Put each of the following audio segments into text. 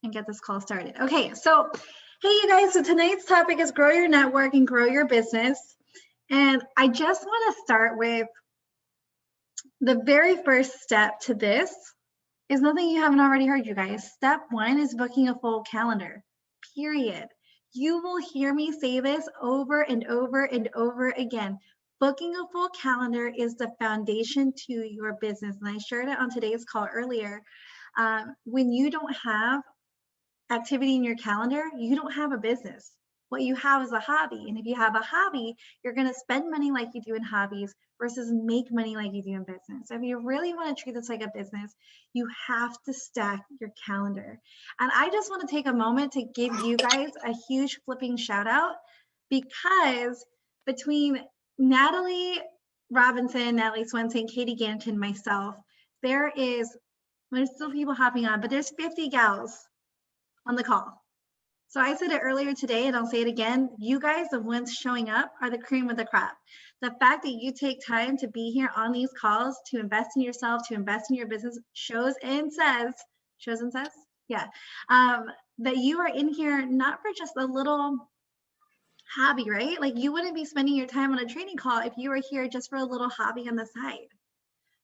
and get this call started. Okay, so hey you guys, so tonight's topic is grow your network and grow your business. And I just want to start with the very first step to this is nothing you haven't already heard, you guys. Step one is booking a full calendar, period. You will hear me say this over and over and over again. Booking a full calendar is the foundation to your business. And I shared it on today's call earlier. When you don't have activity in your calendar, you don't have a business. What you have is a hobby. And if you have a hobby, you're going to spend money like you do in hobbies versus make money like you do in business. So if you really want to treat this like a business, you have to stack your calendar. And I just want to take a moment to give you guys a huge flipping shout out, because between Natalie Robinson, Natalie Swenson, Katie Ganton, myself, there's still people hopping on, but there's 50 gals on the call. So I said it earlier today, and I'll say it again. You guys, the ones showing up, are the cream of the crop. The fact that you take time to be here on these calls, to invest in yourself, to invest in your business, shows and says, yeah, that you are in here not for just a little hobby, right? Like you wouldn't be spending your time on a training call if you were here just for a little hobby on the side.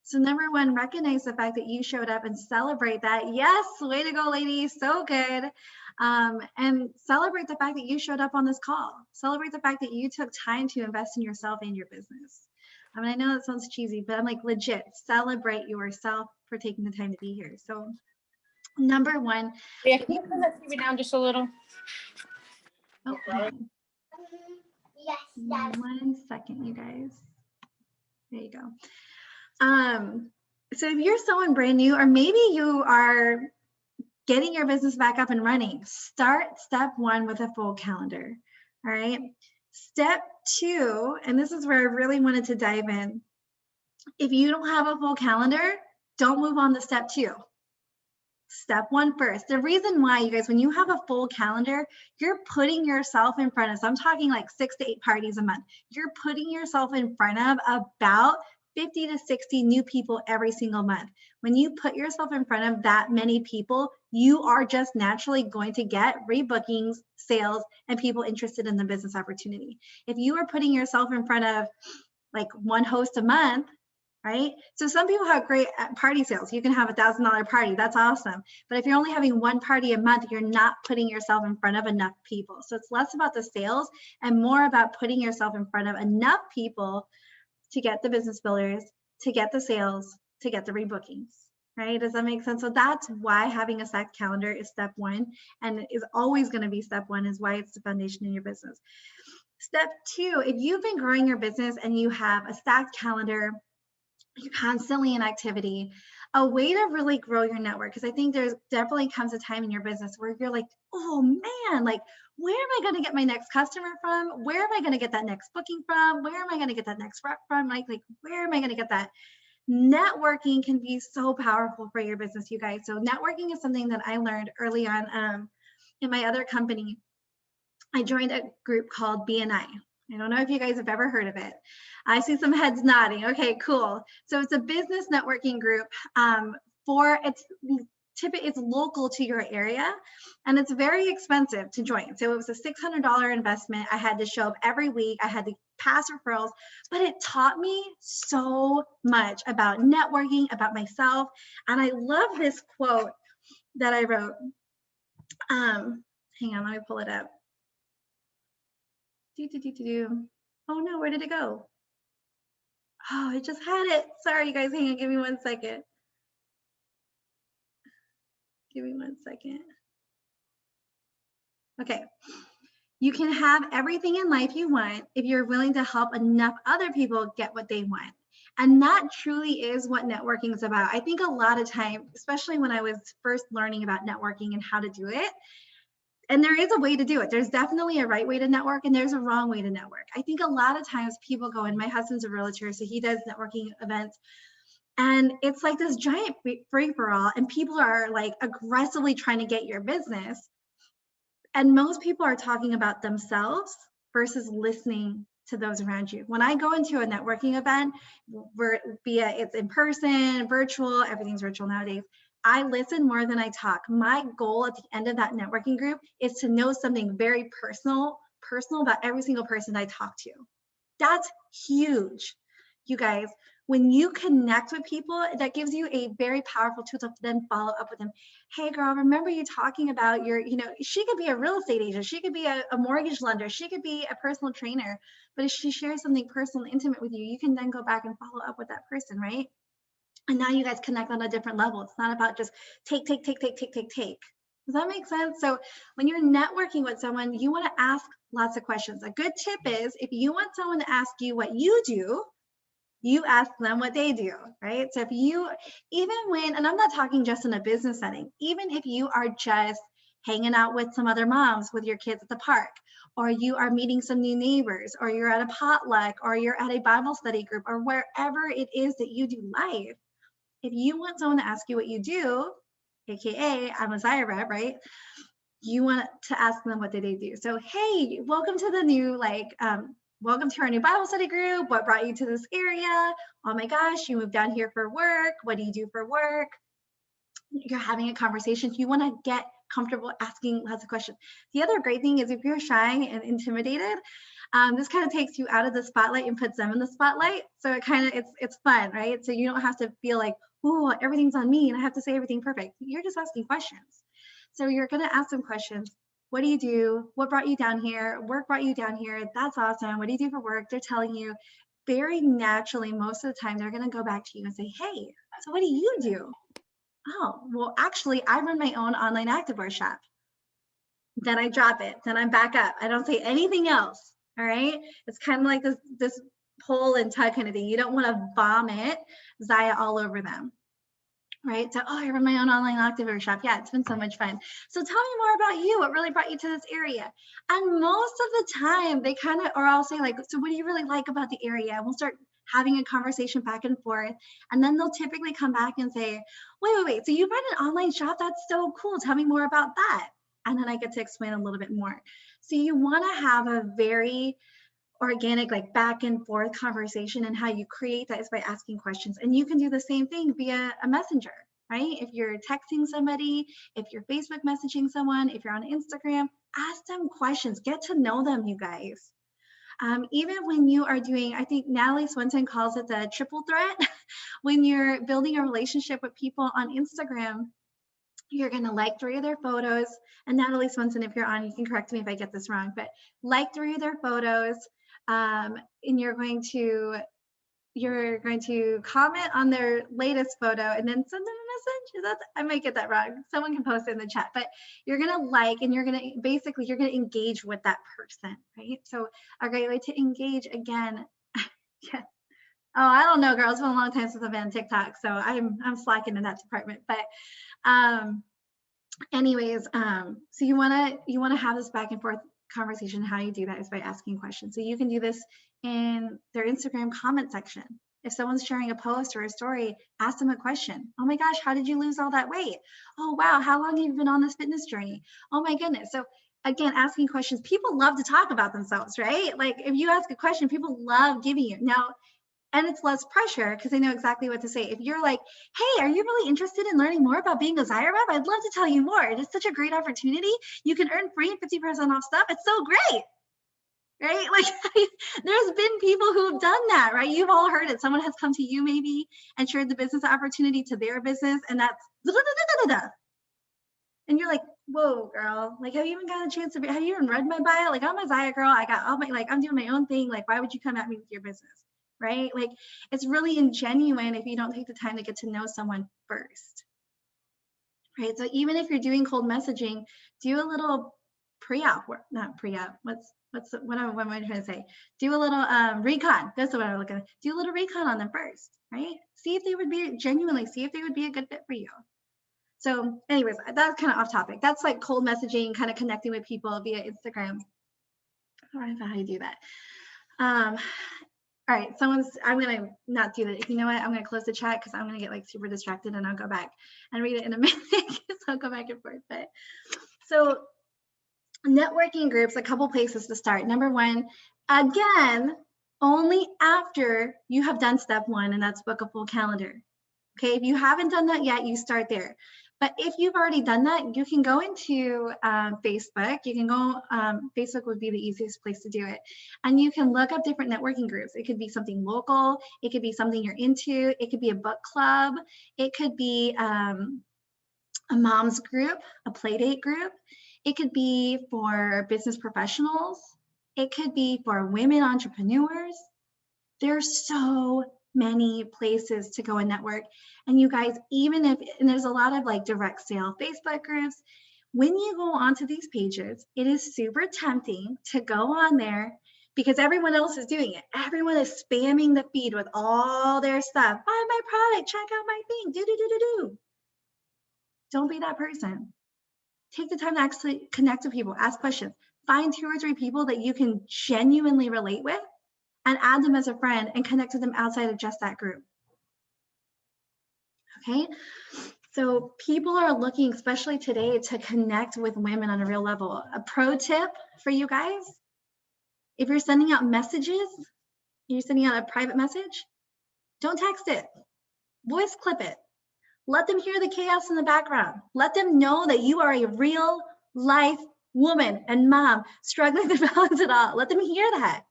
So number one, recognize the fact that you showed up and celebrate that. Yes, way to go, ladies, so good. And celebrate the fact that you showed up on this call. Celebrate the fact that you took time to invest in yourself and your business. I mean, I know that sounds cheesy, but I'm like, legit, celebrate yourself for taking the time to be here. So number one. Yeah, can you turn that TV down just a little? Oh, yes. 1 second, you guys. There you go. So if you're someone brand new, or maybe you are getting your business back up and running, start step one with a full calendar. All right. Step two, and this is where I really wanted to dive in. If you don't have a full calendar, don't move on to step two. Step one first. The reason why, you guys, when you have a full calendar, you're putting yourself in front of, so I'm talking like 6 to 8 parties a month. You're putting yourself in front of about 50 to 60 new people every single month. When you put yourself in front of that many people, you are just naturally going to get rebookings, sales, and people interested in the business opportunity. If you are putting yourself in front of like one host a month, right? So some people have great party sales. You can have $1,000 party. That's awesome. But if you're only having one party a month, you're not putting yourself in front of enough people. So it's less about the sales and more about putting yourself in front of enough people to get the business builders, to get the sales, to get the rebookings, right? Does that make sense? So that's why having a stacked calendar is step one, and is always going to be step one, is why it's the foundation in your business. Step two, if you've been growing your business and you have a stacked calendar, you're constantly in activity, a way to really grow your network, because I think there's definitely comes a time in your business where you're like, oh man, like, where am I going to get my next customer from? Where am I going to get that next booking from? Where am I going to get that next rep from? Like where am I going to get that? Networking can be so powerful for your business, you guys. So networking is something that I learned early on in my other company. I joined a group called BNI. I don't know if you guys have ever heard of it. I see some heads nodding. Okay, cool. So it's a business networking group it's local to your area, and it's very expensive to join. So it was a $600 investment. I had to show up every week. I had to pass referrals, but it taught me so much about networking, about myself. And I love this quote that I wrote. Hang on, let me pull it up. Oh no, where did it go? Oh, I just had it. Sorry, you guys, hang on, give me 1 second. Give me 1 second. Okay. You can have everything in life you want if you're willing to help enough other people get what they want. And that truly is what networking is about. I think a lot of time, especially when I was first learning about networking and how to do it, and there is a way to do it. There's definitely a right way to network and there's a wrong way to network. I think a lot of times people go, and my husband's a realtor, so he does networking events. And it's like this giant free-for-all, and people are like aggressively trying to get your business. And most people are talking about themselves versus listening to those around you. When I go into a networking event, it's in person, virtual, everything's virtual nowadays, I listen more than I talk. My goal at the end of that networking group is to know something very personal about every single person I talk to. That's huge, you guys. When you connect with people, that gives you a very powerful tool to then follow up with them. Hey girl, remember you talking about your, she could be a real estate agent. She could be a mortgage lender. She could be a personal trainer. But if she shares something personal and intimate with you, you can then go back and follow up with that person, right? And now you guys connect on a different level. It's not about just take. Does that make sense? So when you're networking with someone, you want to ask lots of questions. A good tip is if you want someone to ask you what you do, you ask them what they do, right? So if you, even when, and I'm not talking just in a business setting, even if you are just hanging out with some other moms with your kids at the park, or you are meeting some new neighbors, or you're at a potluck, or you're at a Bible study group, or wherever it is that you do life, if you want someone to ask you what you do, AKA I'm a Zaya rep, right? You want to ask them what did they do. So, hey, welcome to the new, welcome to our new Bible study group. What brought you to this area? Oh my gosh, you moved down here for work. What do you do for work? You're having a conversation. You want to get comfortable asking lots of questions. The other great thing is if you're shy and intimidated, this kind of takes you out of the spotlight and puts them in the spotlight. So it kind of, it's fun, right? So you don't have to feel like, oh, everything's on me and I have to say everything perfect. You're just asking questions. So you're going to ask them questions. What do you do? What brought you down here? Work brought you down here. That's awesome. What do you do for work? They're telling you very naturally, most of the time, they're going to go back to you and say, hey, so what do you do? Oh, well, actually, I run my own online activewear shop. Then I drop it. Then I'm back up. I don't say anything else. All right. It's kind of like this pull and tug kind of thing. You don't want to vomit Zaya all over them. Right. So, oh, I run my own online activewear shop. Yeah, it's been so much fun. So tell me more about you. What really brought you to this area? And most of the time they kind of, or I'll say like, so what do you really like about the area? And we'll start having a conversation back and forth. And then they'll typically come back and say, wait. So you run an online shop? That's so cool. Tell me more about that. And then I get to explain a little bit more. So you want to have a very organic, like back and forth conversation, and how you create that is by asking questions. And you can do the same thing via a messenger, right? If you're texting somebody, if you're Facebook messaging someone, if you're on Instagram, ask them questions, get to know them, you guys. Even when you are doing, I think Natalie Swenson calls it the triple threat. When you're building a relationship with people on Instagram, you're going to like 3 of their photos. And Natalie Swenson, if you're on, you can correct me if I get this wrong, but like 3 of their photos. And you're going to comment on their latest photo and then send them a message. I might get that wrong. Someone can post it in the chat, but you're going to like, and you're going to engage with that person, right? So a great way to engage again. Yeah. Oh, I don't know, girls. It's been a long time since I've been on TikTok, so I'm slacking in that department. But anyways, so you want to have this back and forth conversation. How you do that is by asking questions. So you can do this in their Instagram comment section. If someone's sharing a post or a story, ask them a question. Oh my gosh, how did you lose all that weight? Oh wow, how long have you been on this fitness journey? Oh my goodness. So again, asking questions. People love to talk about themselves, right? Like if you ask a question, people love giving you. Now, and it's less pressure because they know exactly what to say. If you're like, hey, are you really interested in learning more about being a Zaya rep? I'd love to tell you more. It is such a great opportunity. You can earn free and 50% off stuff. It's so great, right? Like there's been people who have done that, right? You've all heard it. Someone has come to you maybe and shared the business opportunity to their business, and that's and you're like, whoa, girl, like, have you even gotten a chance to have you even read my bio? Like, I'm a Zaya girl. I got all my, like, I'm doing my own thing. Like, why would you come at me with your business? Right? Like it's really ingenuine if you don't take the time to get to know someone first. Right? So even if you're doing cold messaging, do a little pre-op work, not pre-op. What am I trying to say? Do a little recon. That's what I'm looking at. Do a little recon on them first, right? See if they would be genuinely, see if they would be a good fit for you. So anyways, that's kind of off topic. That's like cold messaging, kind of connecting with people via Instagram. I don't know how you do that. All right, I'm going to not do that. You know what? I'm going to close the chat because I'm going to get like super distracted and I'll go back and read it in a minute because I'll go back and forth. But so networking groups, a couple places to start. Number 1, again, only after you have done step 1, and that's book a full calendar. Okay, if you haven't done that yet, you start there. But if you've already done that, you can go into Facebook. You can go, Facebook would be the easiest place to do it. And you can look up different networking groups. It could be something local. It could be something you're into. It could be a book club. It could be a mom's group, a play date group. It could be for business professionals. It could be for women entrepreneurs. There's so many places to go and network. And you guys, even if, and there's a lot of like direct sale Facebook groups, when you go onto these pages, it is super tempting to go on there because everyone else is doing it. Everyone is spamming the feed with all their stuff. Buy my product, check out my thing, do. Don't be that person. Take the time to actually connect with people, ask questions, find 2 or 3 people that you can genuinely relate with and add them as a friend and connect with them outside of just that group. Okay, so people are looking, especially today, to connect with women on a real level. A pro tip for you guys, if you're sending out messages, you're sending out a private message, don't text it, voice clip it. Let them hear the chaos in the background. Let them know that you are a real life woman and mom struggling to balance it all. Let them hear that.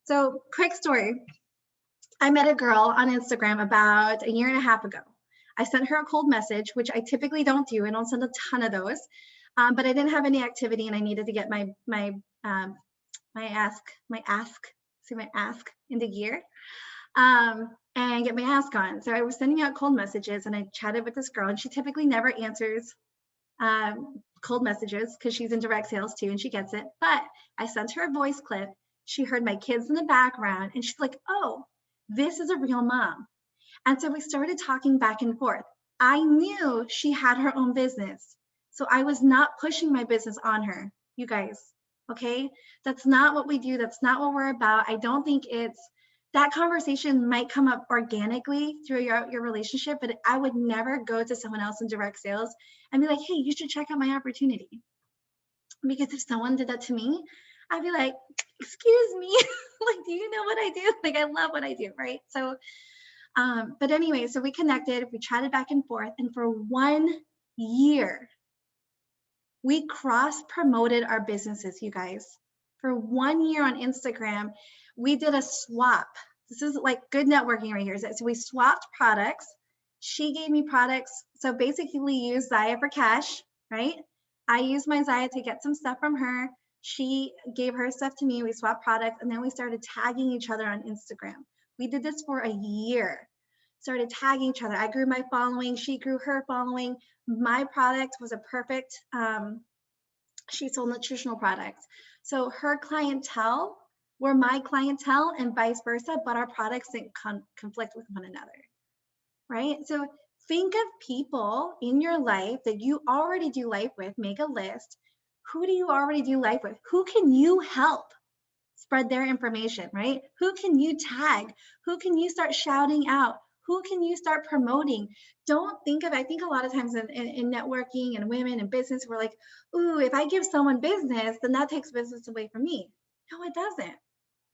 So quick story. I met a girl on Instagram about 1.5 years ago. I sent her a cold message, which I typically don't do. I don't send a ton of those, but I didn't have any activity and I needed to get my ask into gear and get my ask on. So I was sending out cold messages and I chatted with this girl and she typically never answers cold messages because she's in direct sales too and she gets it. But I sent her a voice clip. She heard my kids in the background and she's like, oh, this is a real mom. And so we started talking back and forth. I knew she had her own business. So I was not pushing my business on her, you guys, okay? That's not what we do. That's not what we're about. I don't think that conversation might come up organically through your relationship, but I would never go to someone else in direct sales and be like, hey, you should check out my opportunity. Because if someone did that to me, I'd be like, excuse me, like, do you know what I do? Like, I love what I do, right? So, but anyway, so we connected, we chatted back and forth, and for 1 year, we cross-promoted our businesses, you guys. For 1 year on Instagram, we did a swap. This is like good networking right here. So we swapped products. She gave me products. So basically use Zaya for cash, right? I used my Zaya to get some stuff from her. She gave her stuff to me. We swapped products and then we started tagging each other on Instagram. We did this for a year. Started tagging each other. I grew my following. She grew her following. My product was a perfect, she sold nutritional products. So her clientele were my clientele and vice versa, but our products didn't conflict with one another, right? So think of people in your life that you already do life with, make a list. Who do you already do life with? Who can you help spread their information, right? Who can you tag? Who can you start shouting out? Who can you start promoting? Don't think of, I think a lot of times in networking and women and business, we're like, ooh, if I give someone business, then that takes business away from me. No, it doesn't.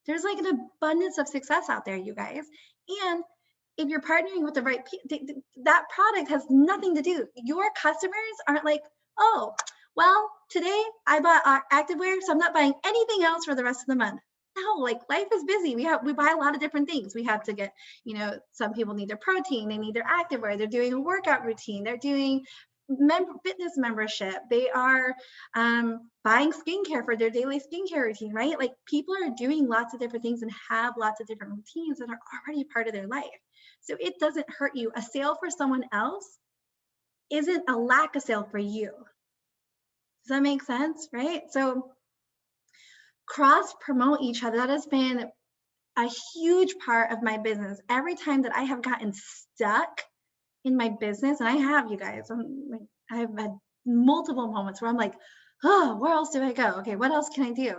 There's like an abundance of success out there, you guys. And if you're partnering with the right people, that product has nothing to do. Your customers aren't like, oh, well, today I bought activewear, so I'm not buying anything else for the rest of the month. No, like life is busy. We buy a lot of different things. We have to get, some people need their protein, they need their activewear, they're doing a workout routine, they're doing fitness membership, they are buying skincare for their daily skincare routine, right? Like people are doing lots of different things and have lots of different routines that are already part of their life. So it doesn't hurt you. A sale for someone else isn't a lack of sale for you. Does that make sense, right? So cross promote each other. That has been a huge part of my business. Every time that I have gotten stuck in my business, and I have, you guys, I have had multiple moments where I'm like, oh, where else do I go? Okay, what else can I do?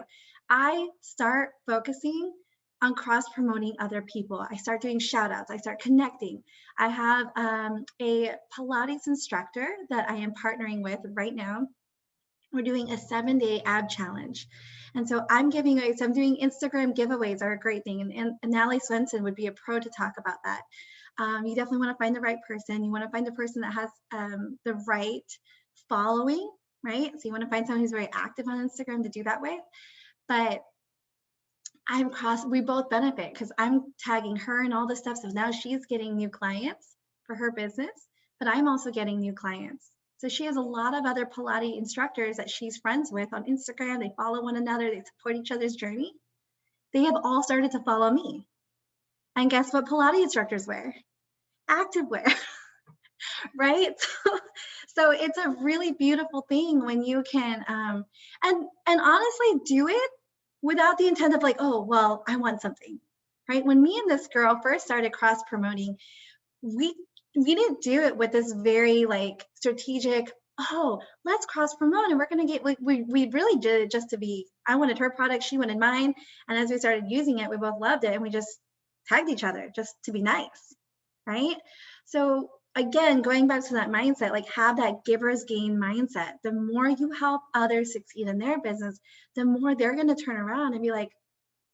I start focusing on cross promoting other people. I start doing shout outs. I start connecting. I have a Pilates instructor that I am partnering with right now. We're doing a 7-day ab challenge. And so I'm giving away, so I'm doing Instagram giveaways are a great thing. And Natalie Swenson would be a pro to talk about that. You definitely want to find the right person. You want to find the person that has the right following, right? So you want to find someone who's very active on Instagram to do that with. But we both benefit because I'm tagging her and all this stuff. So now she's getting new clients for her business, but I'm also getting new clients. So she has a lot of other Pilates instructors that she's friends with on Instagram. They follow one another, they support each other's journey. They have all started to follow me. And guess what Pilates instructors wear? Activewear, right? So it's a really beautiful thing when you can, and honestly do it without the intent of like, oh, well, I want something, right? When me and this girl first started cross promoting, we didn't do it with this very like strategic, oh, let's cross promote and we're going to get, we really did it just to be, I wanted her product, she wanted mine. And as we started using it, we both loved it and we just tagged each other just to be nice, right? So again, going back to that mindset, like have that giver's gain mindset. The more you help others succeed in their business, the more they're going to turn around and be like,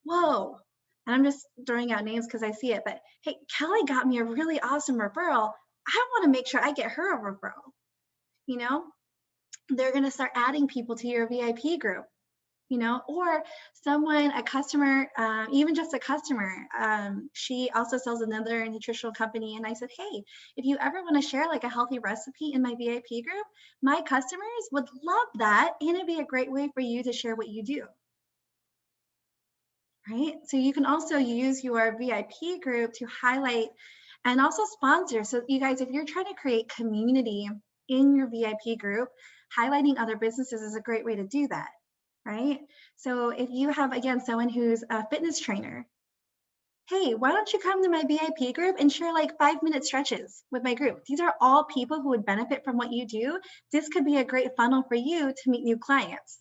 whoa. And I'm just throwing out names because I see it, but hey, Kelly got me a really awesome referral. I want to make sure I get her a referral. You know, they're going to start adding people to your VIP group, you know, or someone, a customer, even just a customer. She also sells another nutritional company. And I said, hey, if you ever want to share like a healthy recipe in my VIP group, my customers would love that. And it'd be a great way for you to share what you do. Right? So you can also use your VIP group to highlight and also sponsor. So you guys, if you're trying to create community in your VIP group, highlighting other businesses is a great way to do that, right? So if you have, again, someone who's a fitness trainer, hey, why don't you come to my VIP group and share like 5-minute stretches with my group? These are all people who would benefit from what you do. This could be a great funnel for you to meet new clients.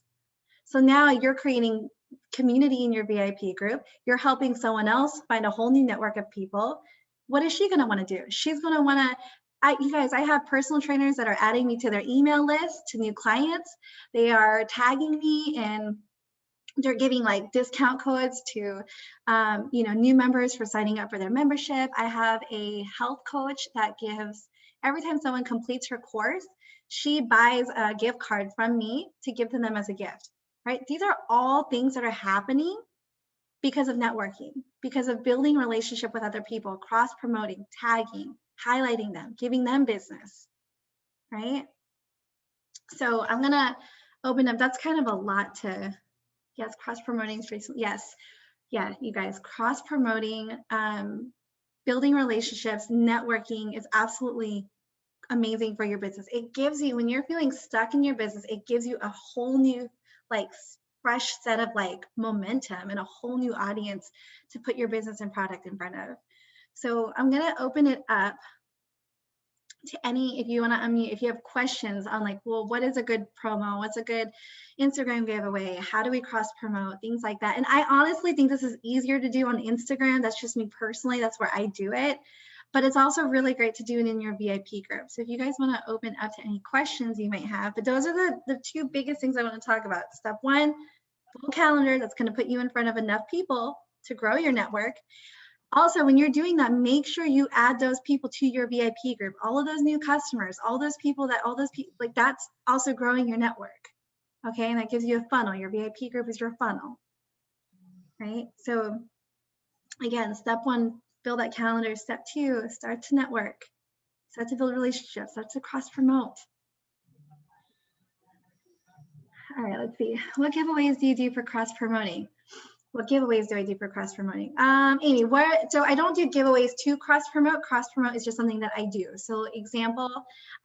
So now you're creating community in your VIP group. You're helping someone else find a whole new network of people. What is she going to want to do? She's going to want to, you guys, I have personal trainers that are adding me to their email list, to new clients. They are tagging me and they're giving like discount codes to, new members for signing up for their membership. I have a health coach that gives, every time someone completes her course, she buys a gift card from me to give to them as a gift. Right? These are all things that are happening because of networking, because of building relationship with other people, cross-promoting, tagging, highlighting them, giving them business, right? So I'm gonna open up, that's kind of a lot to, yes, cross-promoting, yes, yeah, you guys, cross-promoting, building relationships, networking is absolutely amazing for your business. It gives you, when you're feeling stuck in your business, it gives you a whole new like fresh set of like momentum and a whole new audience to put your business and product in front of. So I'm going to open it up to any, if you want to unmute, if you have questions on like, well, what is a good promo? What's a good Instagram giveaway? How do we cross promote? Things like that. And I honestly think this is easier to do on Instagram. That's just me personally. That's where I do it. But it's also really great to do it in your VIP group. So if you guys want to open up to any questions you might have, but those are the two biggest things I want to talk about. Step one, full calendar that's going to put you in front of enough people to grow your network. Also, when you're doing that, make sure you add those people to your VIP group. All of those new customers, all those people, like that's also growing your network. Okay, and that gives you a funnel. Your VIP group is your funnel, right? So again, step one, build that calendar. Step two, start to network. Start to build relationships. Start to cross promote. All right, let's see. What giveaways do you do for cross promoting? What giveaways do I do for cross promoting? Amy, so I don't do giveaways to cross promote. Cross promote is just something that I do. So example,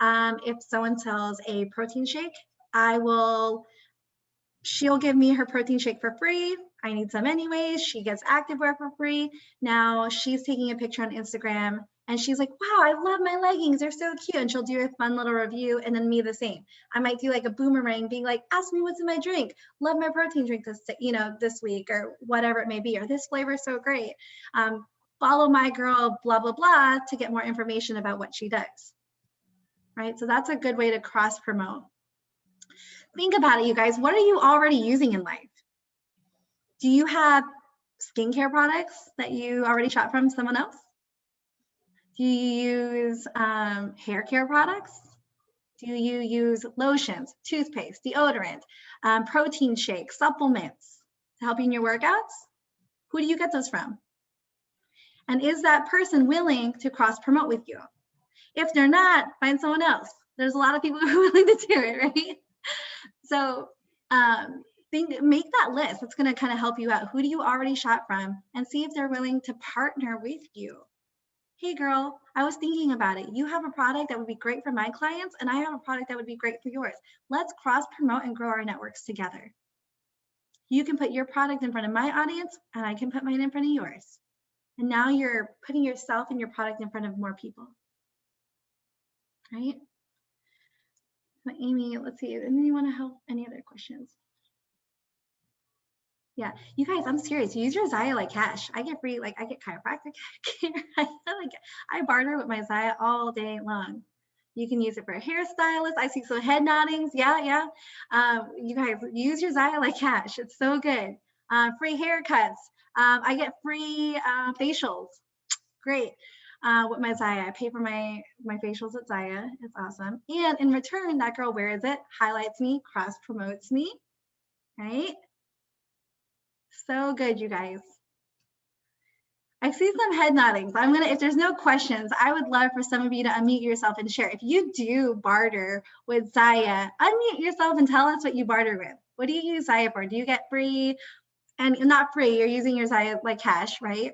if someone sells a protein shake, she'll give me her protein shake for free. I need some anyways. She gets activewear for free. Now she's taking a picture on Instagram and she's like, wow, I love my leggings. They're so cute. And she'll do a fun little review and then me the same. I might do like a boomerang being like, ask me what's in my drink. Love my protein drink this week or whatever it may be, or this flavor is so great. Follow my girl, blah, blah, blah, to get more information about what she does. Right? So that's a good way to cross promote. Think about it, you guys. What are you already using in life? Do you have skincare products that you already shop from someone else? Do you use hair care products? Do you use lotions, toothpaste, deodorant, protein shakes, supplements to help you in your workouts? Who do you get those from? And is that person willing to cross promote with you? If they're not, find someone else. There's a lot of people who are willing to do it, right? So make that list. It's going to kind of help you out. Who do you already shop from? And see if they're willing to partner with you. Hey girl, I was thinking about it. You have a product that would be great for my clients, and I have a product that would be great for yours. Let's cross promote and grow our networks together. You can put your product in front of my audience, and I can put mine in front of yours. And now you're putting yourself and your product in front of more people, right? So Amy, let's see, and you want to help? Any other questions? Yeah, you guys, I'm serious. Use your Zaya like cash. I get free, like I get chiropractic care. I barter with my Zaya all day long. You can use it for a hairstylist. I see some head noddings. Yeah. You guys, use your Zaya like cash. It's so good. Free haircuts. I get free facials. Great. With my Zaya, I pay for my facials at Zaya. It's awesome. And in return, that girl wears it, highlights me, cross promotes me, right? So good, you guys. I see some head noddings. If there's no questions, I would love for some of you to unmute yourself and share. If you do barter with Zaya, unmute yourself and tell us what you barter with. What do you use Zaya for? Do you get free? And not free, you're using your Zaya like cash, right?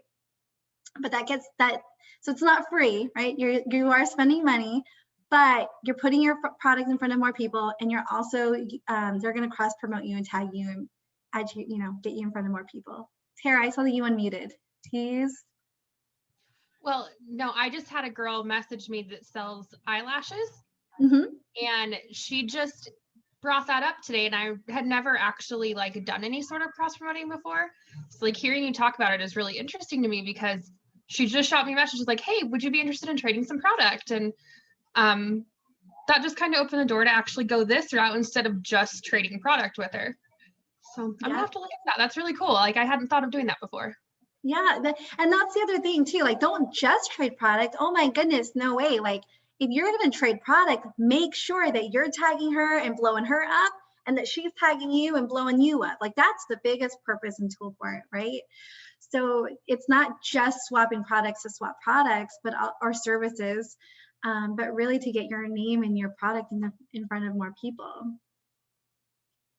But so it's not free, right? You are spending money, but you're putting your product in front of more people, and you're also, they're gonna cross promote you and tag you and add you, get you in front of more people. Tara, I saw that you unmuted. Tease. Well, no, I just had a girl message me that sells eyelashes, and she just brought that up today, and I had never actually like done any sort of cross promoting before. So like hearing you talk about it is really interesting to me, because she just shot me a message like, hey, would you be interested in trading some product? And that just kind of opened the door to actually go this route instead of just trading product with her. So I'm gonna have to look at that. That's really cool. Like I hadn't thought of doing that before. Yeah, and that's the other thing too. Like, don't just trade product. Oh my goodness, no way. Like, if you're gonna trade product, make sure that you're tagging her and blowing her up, and that she's tagging you and blowing you up. Like, that's the biggest purpose and tool for it, right? So it's not just swapping products to swap products, but or services, but really to get your name and your product in front of more people.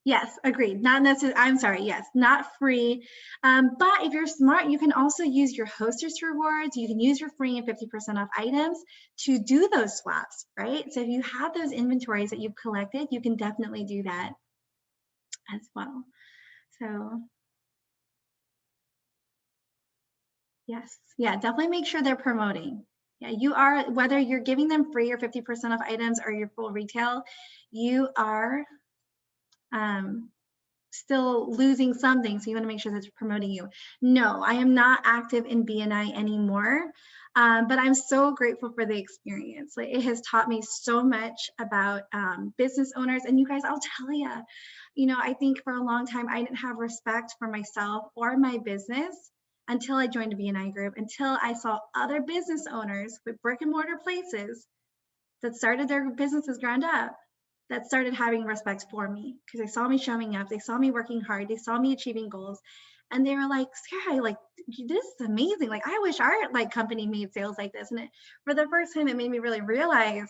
Yes, agreed. Not necessarily, I'm sorry, yes, not free. But if you're smart, you can also use your hostess rewards. You can use your free and 50% off items to do those swaps, right? So if you have those inventories that you've collected, you can definitely do that as well. So yes, yeah, definitely make sure they're promoting. Yeah, you are, whether you're giving them free or 50% off items or your full retail, you are still losing something. So you want to make sure that's promoting you. No, I am not active in BNI anymore, but I'm so grateful for the experience. Like, it has taught me so much about business owners. And you guys, I'll tell you, I think for a long time, I didn't have respect for myself or my business until I joined a BNI group, until I saw other business owners with brick and mortar places that started their businesses ground up, that started having respect for me, because they saw me showing up, they saw me working hard, they saw me achieving goals, and they were like, Sarah, like, this is amazing. Like, I wish our company made sales like this. And for the first time, it made me really realize,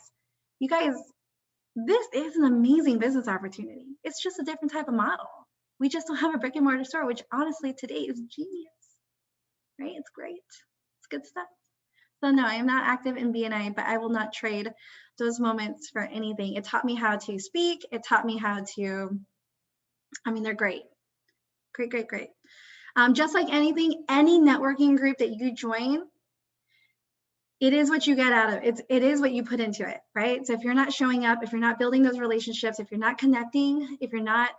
you guys, this is an amazing business opportunity. It's just a different type of model. We just don't have a brick and mortar store, which honestly today is genius, right? It's great. It's good stuff. So no, I am not active in BNI, but I will not trade those moments for anything. It taught me how to speak. It taught me how to, they're great. Great. Just like anything, any networking group that you join, it is what you get out of it. It is what you put into it, right? So if you're not showing up, if you're not building those relationships, if you're not connecting, if you're not,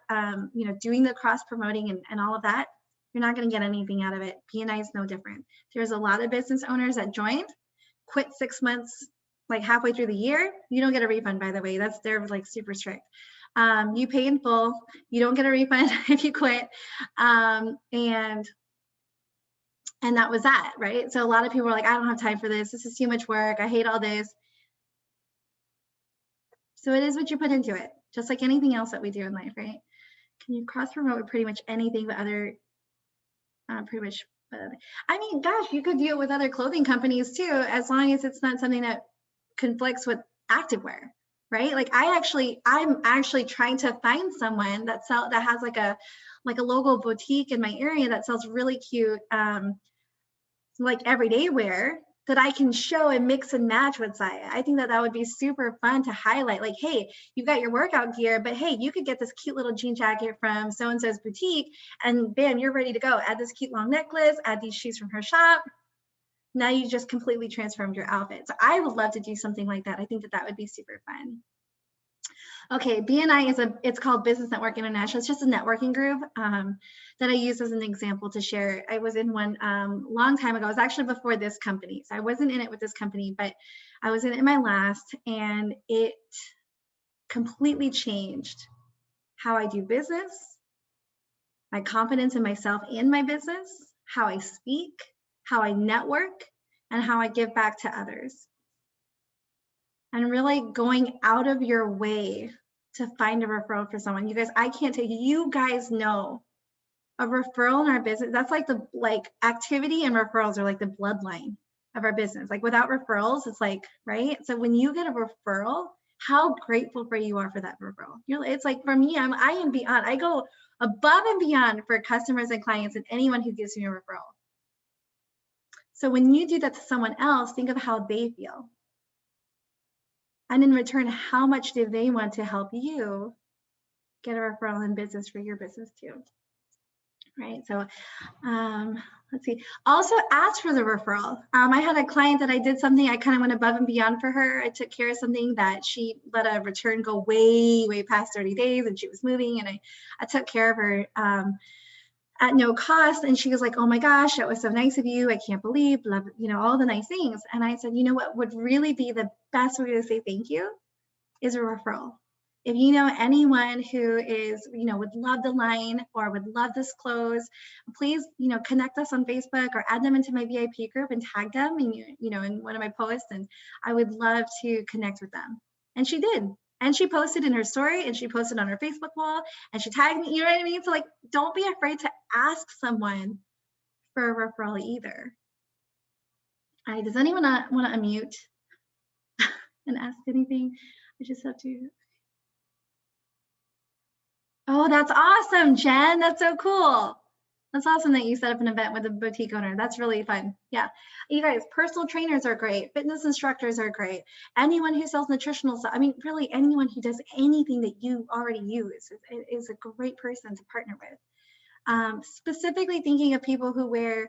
doing the cross promoting and all of that, you're not going to get anything out of it. BNI is no different. There's a lot of business owners that joined, quit 6 months, like halfway through the year. You don't get a refund, by the way. They're like super strict. You pay in full. You don't get a refund if you quit. And And that was that, right? So a lot of people were like, I don't have time for this. This is too much work. I hate all this. So it is what you put into it, just like anything else that we do in life, right? Can you cross promote with pretty much anything but other, pretty much, I mean, gosh, you could do it with other clothing companies too, as long as it's not something that conflicts with activewear, right? Like I'm actually trying to find someone that has like a local boutique in my area that sells really cute, like everyday wear that I can show and mix and match with Zaya. I think that would be super fun to highlight. Like, hey, you've got your workout gear, but hey, you could get this cute little jean jacket from so-and-so's boutique, and bam, you're ready to go. Add this cute long necklace, add these shoes from her shop. Now you just completely transformed your outfit. So I would love to do something like that. I think that would be super fun. Okay, BNI it's called Business Network International. It's just a networking group that I use as an example to share. I was in one long time ago. It was actually before this company. So I wasn't in it with this company, but I was in it in my last, and it completely changed how I do business, my confidence in myself and my business, how I speak, how I network, and how I give back to others. And really going out of your way to find a referral for someone. You guys, I can't tell you, you guys know a referral in our business, that's like the activity and referrals are like the bloodline of our business. Like without referrals, it's like, right? So when you get a referral, how grateful for you are for that referral. It's like for me, I am beyond, I go above and beyond for customers and clients and anyone who gives me a referral. So when you do that to someone else, think of how they feel. And in return, how much do they want to help you get a referral in business for your business too? Right. So let's see. Also ask for the referral. I had a client that I did something, I kind of went above and beyond for her. I took care of something that she let a return go way past 30 days and she was moving, and I took care of her at no cost. And she was like, oh my gosh, that was so nice of you. I can't believe, love, all the nice things. And I said, you know what would really be the best way to say thank you is a referral. If you know anyone who is, would love the line or would love this clothes, please, connect us on Facebook or add them into my VIP group and tag them in one of my posts. And I would love to connect with them. And she did. And she posted in her story and she posted on her Facebook wall and she tagged me, you know what I mean? So like, don't be afraid to ask someone for a referral either. All right, does anyone want to unmute and ask anything? I just have to. Oh, that's awesome, Jen. That's so cool. That's awesome that you set up an event with a boutique owner. That's really fun. Yeah. You guys, personal trainers are great. Fitness instructors are great. Anyone who sells nutritional stuff, I mean, really anyone who does anything that you already use is a great person to partner with. Specifically thinking of people who who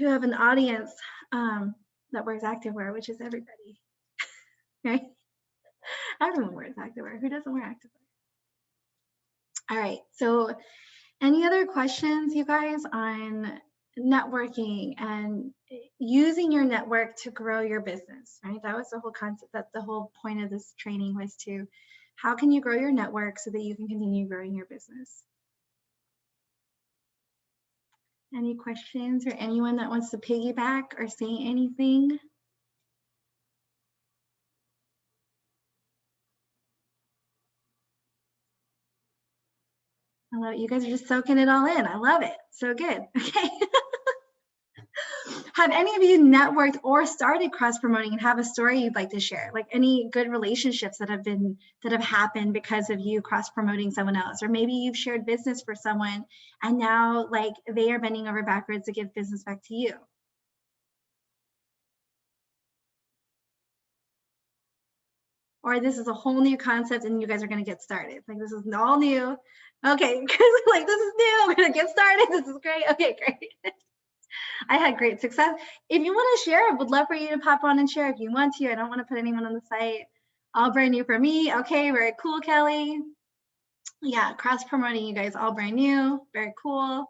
have an audience that wears activewear, which is everybody, right? Everyone wears activewear. Who doesn't wear activewear? All right, so any other questions, you guys, on networking and using your network to grow your business, right? That was the whole concept, that's the whole point of this training, was to, how can you grow your network so that you can continue growing your business? Any questions or anyone that wants to piggyback or say anything? I love it. You guys are just soaking it all in. I love it. So good. Okay. Have any of you networked or started cross promoting and have a story you'd like to share? Like any good relationships that have happened because of you cross promoting someone else, or maybe you've shared business for someone and now like they are bending over backwards to give business back to you. Or this is a whole new concept and you guys are going to get started. Like this is all new. Okay, like this is new. I'm going to get started. This is great. Okay, great. I had great success. If you want to share, I would love for you to pop on and share if you want to. I don't want to put anyone on the site. All brand new for me. Okay, very cool, Kelly. Yeah, cross promoting, you guys, all brand new. Very cool.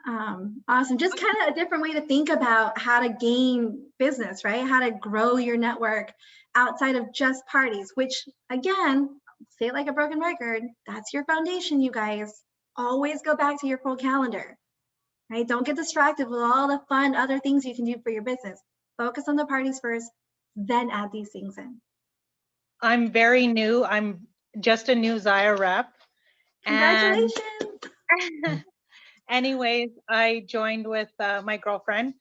Awesome. Just kind of a different way to think about how to gain business, right? How to grow your network outside of just parties, which again, say it like a broken record, that's your foundation, you guys. Always go back to your full calendar. right? Don't get distracted with all the fun other things you can do for your business. Focus on the parties first, then add these things in. I'm very new. I'm just a new Zaya rep. Congratulations. And anyways, I joined with my girlfriend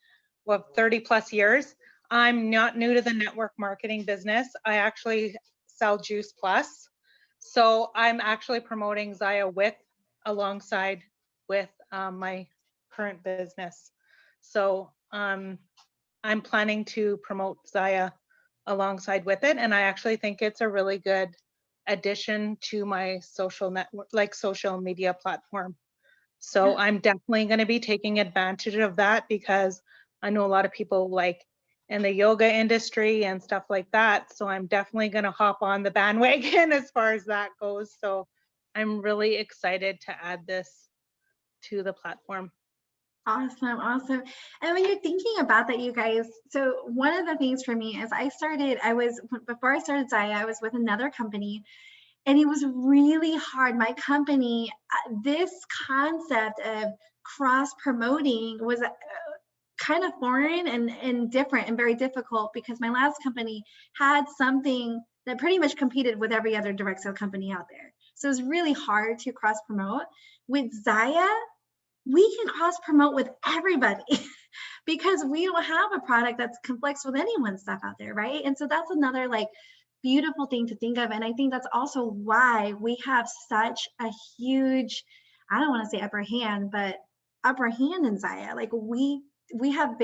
of 30 plus years. I'm not new to the network marketing business. I actually sell Juice Plus. So I'm actually promoting Zaya alongside with my current business. So I'm planning to promote Zaya alongside with it. And I actually think it's a really good addition to my social network, like social media platform. So Yeah. I'm definitely going to be taking advantage of that, because I know a lot of people like in the yoga industry and stuff like that. So I'm definitely going to hop on the bandwagon as far as that goes. So I'm really excited to add this to the platform. Awesome. Awesome. And when you're thinking about that, you guys, so one of the things for me is before I started Zaya, I was with another company, and it was really hard. My company, this concept of cross promoting was kind of foreign and different and very difficult, because my last company had something that pretty much competed with every other direct sale company out there. So it was really hard to cross promote. With Zaya, we can cross promote with everybody because we don't have a product that conflicts with anyone's stuff out there, right? And so that's another like beautiful thing to think of. And I think that's also why we have such a huge, I don't want to say upper hand, but upper hand in Zaya. Like we have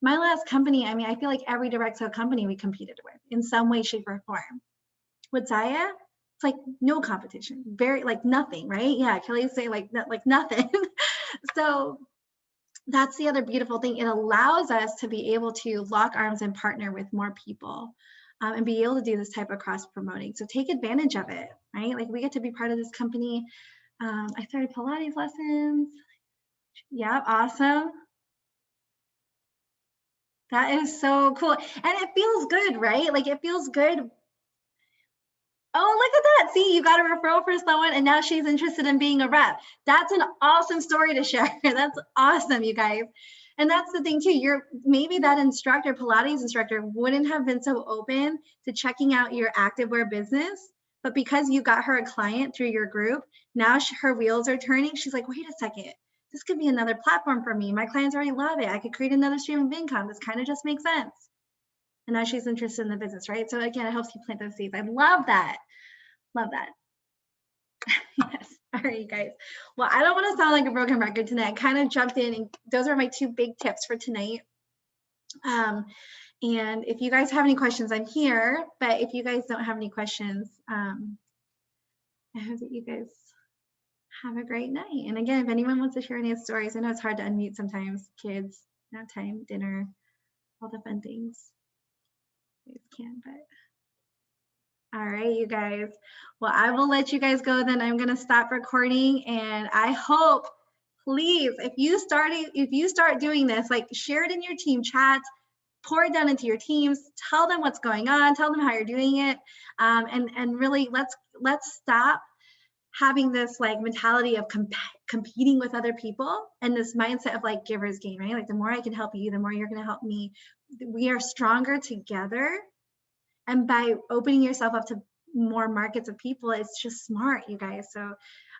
my last company, I mean, I feel like every direct sale company we competed with in some way, shape, or form. With Zaya, it's like no competition, very like nothing, right? Yeah, Kelly say like nothing. So that's the other beautiful thing. It allows us to be able to lock arms and partner with more people, and be able to do this type of cross promoting. So take advantage of it, right? Like we get to be part of this company. I started Pilates lessons. Yeah, awesome. That is so cool. And it feels good, right? Like it feels good. Oh, look at that. See, you got a referral for someone and now she's interested in being a rep. That's an awesome story to share. That's awesome, you guys. And that's the thing too, maybe that instructor, Pilates instructor, wouldn't have been so open to checking out your activewear business, but because you got her a client through your group, now her wheels are turning. She's like, wait a second, this could be another platform for me. My clients already love it. I could create another stream of income. This kind of just makes sense. And now she's interested in the business, right? So again, it helps you plant those seeds. I love that. Love that. Yes. All right, you guys. Well, I don't want to sound like a broken record tonight. I kind of jumped in, and those are my 2 big tips for tonight. And if you guys have any questions, I'm here. But if you guys don't have any questions, I hope that you guys have a great night. And again, if anyone wants to share any stories, I know it's hard to unmute sometimes. Kids, nap time, dinner, all the fun things. You guys can, but. All right, you guys. Well, I will let you guys go then. I'm going to stop recording, and I hope, please, if you start doing this, like share it in your team chats, pour it down into your teams, tell them what's going on, tell them how you're doing it, and really let's stop having this like mentality of competing with other people and this mindset of like giver's gain, right? Like the more I can help you, the more you're going to help me. We are stronger together. And by opening yourself up to more markets of people, it's just smart, you guys. So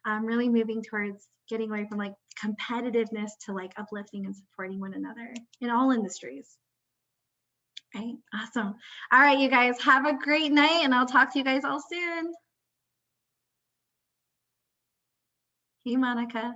I'm really moving towards getting away from like competitiveness to like uplifting and supporting one another in all industries. Right? Awesome. All right, you guys, have a great night, and I'll talk to you guys all soon. Hey, Monica.